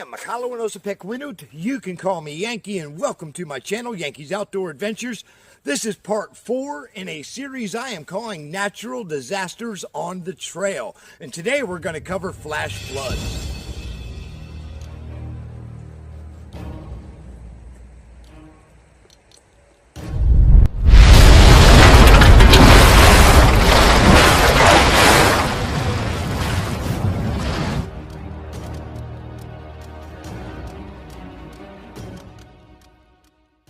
I'm Makalo Inosapek. You can call me Yankee, and welcome to my channel, Yankees Outdoor Adventures. This is part 4 in a series I am calling Natural Disasters on the Trail. And today we're going to cover flash floods.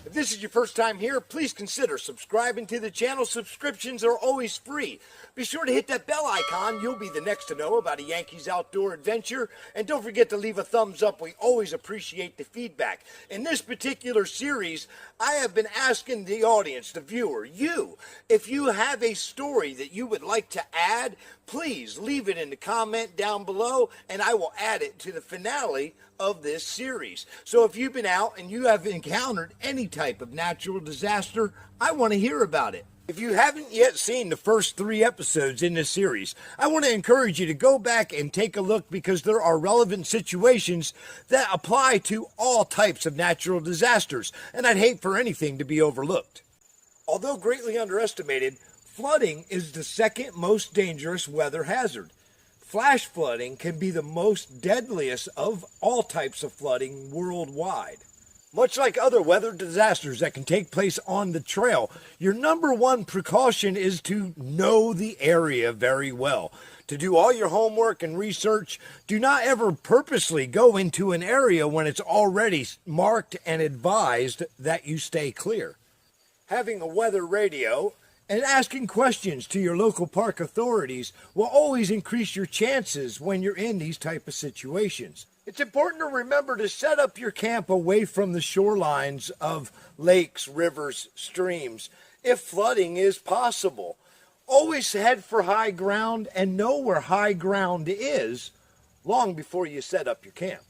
If this is your first time here, please consider subscribing to the channel. Subscriptions are always free. Be sure to hit that bell icon. You'll be the next to know about a Yankees Outdoor Adventure. And don't forget to leave a thumbs up. We always appreciate the feedback. In this particular series, I have been asking the audience, the viewer, you, if you have a story that you would like to add, please leave it in the comment down below, and I will add it to the finale of this series. So if you've been out and you have encountered any type of natural disaster, I want to hear about it. If you haven't yet seen the first 3 episodes in this series, I want to encourage you to go back and take a look, because there are relevant situations that apply to all types of natural disasters, and I'd hate for anything to be overlooked. Although greatly underestimated, flooding is the second most dangerous weather hazard. Flash flooding can be the most deadliest of all types of flooding worldwide. Much like other weather disasters that can take place on the trail, your number one precaution is to know the area very well. To do all your homework and research, do not ever purposely go into an area when it's already marked and advised that you stay clear. Having a weather radio and asking questions to your local park authorities will always increase your chances when you're in these type of situations. It's important to remember to set up your camp away from the shorelines of lakes, rivers, streams, if flooding is possible. Always head for high ground and know where high ground is long before you set up your camp.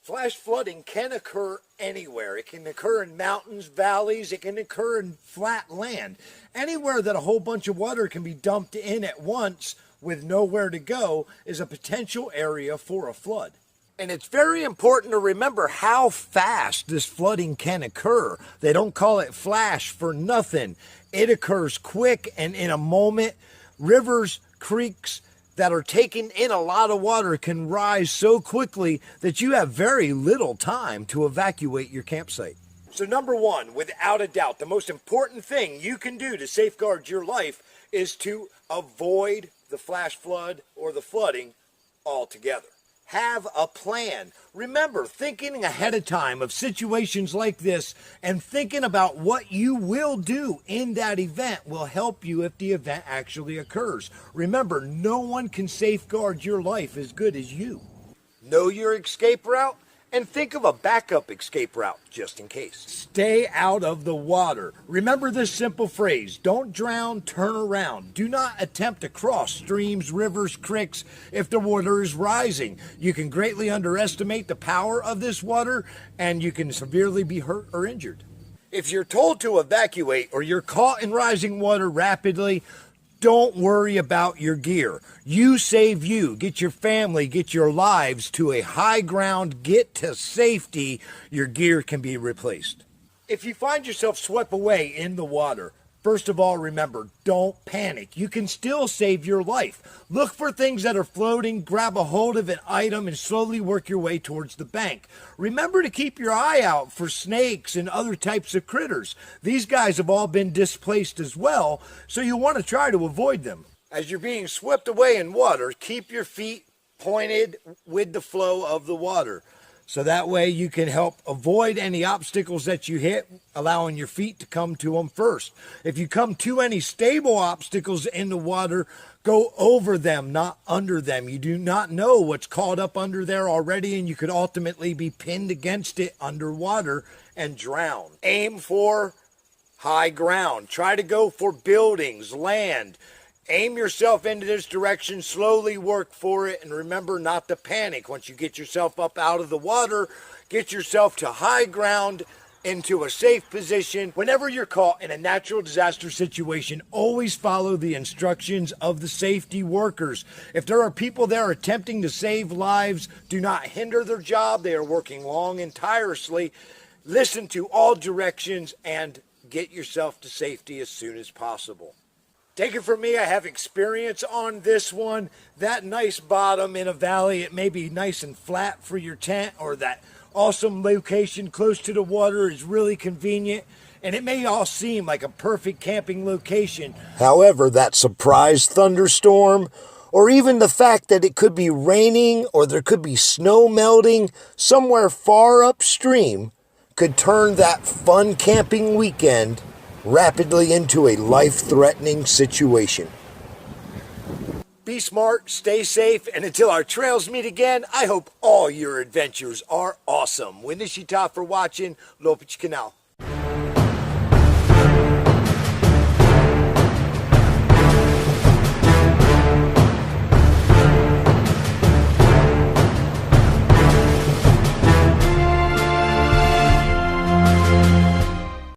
Flash flooding can occur anywhere. It can occur in mountains, valleys, it can occur in flat land. Anywhere that a whole bunch of water can be dumped in at once with nowhere to go is a potential area for a flood. And it's very important to remember how fast this flooding can occur. They don't call it flash for nothing. It occurs quick and in a moment. Rivers, creeks that are taking in a lot of water can rise so quickly that you have very little time to evacuate your campsite. So number 1, without a doubt, the most important thing you can do to safeguard your life is to avoid the flash flood or the flooding altogether. Have a plan. Remember, thinking ahead of time of situations like this and thinking about what you will do in that event will help you if the event actually occurs. Remember, no one can safeguard your life as good as you. Know your escape route and think of a backup escape route just in case. Stay out of the water. Remember this simple phrase: don't drown, turn around. Do not attempt to cross streams, rivers, creeks if the water is rising. You can greatly underestimate the power of this water and you can severely be hurt or injured. If you're told to evacuate or you're caught in rising water rapidly, don't worry about your gear. You save you. Get your family, get your lives to a high ground, get to safety. Your gear can be replaced. If you find yourself swept away in the water, first of all, remember, don't panic. You can still save your life. Look for things that are floating, grab a hold of an item, and slowly work your way towards the bank. Remember to keep your eye out for snakes and other types of critters. These guys have all been displaced as well, so you want to try to avoid them. As you're being swept away in water, keep your feet pointed with the flow of the water. So that way you can help avoid any obstacles that you hit, allowing your feet to come to them first. If you come to any stable obstacles in the water, go over them, not under them. You do not know what's caught up under there already, and you could ultimately be pinned against it underwater and drown. Aim for high ground. Try to go for buildings, land. Aim yourself into this direction, slowly work for it, and remember not to panic. Once you get yourself up out of the water, get yourself to high ground into a safe position. Whenever you're caught in a natural disaster situation, always follow the instructions of the safety workers. If there are people there attempting to save lives, do not hinder their job. They are working long and tirelessly. Listen to all directions and get yourself to safety as soon as possible. Take it from me, I have experience on this one. That nice bottom in a valley, it may be nice and flat for your tent, or that awesome location close to the water is really convenient, and it may all seem like a perfect camping location. However, that surprise thunderstorm, or even the fact that it could be raining or there could be snow melting somewhere far upstream, could turn that fun camping weekend rapidly into a life-threatening situation. Be smart, stay safe, and until our trails meet again, I hope all your adventures are awesome. Winnishita for watching. Lopich Canal.